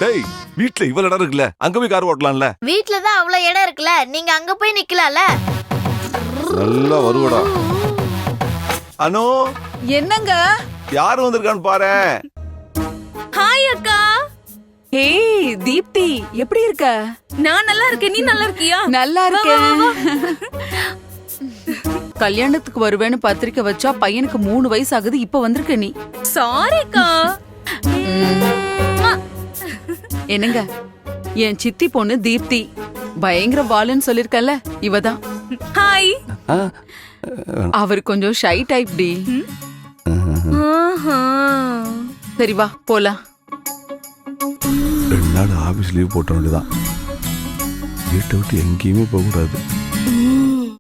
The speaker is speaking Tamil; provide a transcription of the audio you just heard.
டேய் வீட்ல இவ்வளவு இடம் இருக்குல்ல, அங்க போய் கார் ஓட்டலாம்ல. வீட்ல தான் அவ்வளவு இடம் இருக்குல்ல, நீங்க அங்க போய் நிக்கலாம்ல. நல்லா வருவடா. அனு, என்னங்க? யாரு வந்திருக்கான்னு பாரு. ஹாய் அக்கா. ஏய் தீப்தி, எப்படி இருக்க? நான் நல்லா இருக்கேன், நீ நல்லா இருக்கியா? நல்லா இருக்கேன். கல்யாணத்துக்கு வருவேன்னு பத்திரிக்கை வச்சா பையனுக்கு 3 வயசு ஆகுது, இப்ப வந்திருக்க நீ. சாரிக்கா. என்னங்க, என் சித்தி பொண்ணு தீப்தி பயங்கர வாளுன்னு சொல்லிருக்கல, இவதான். ஹாய். அவர் கொஞ்சம் ஷை டைப் டி. சரி வா போலாம். 2 நாள் ஆபீஸ் லீவ் போட்ட வேண்டியதான். வீட்டை விட்டு எங்கேயுமே போக கூடாது.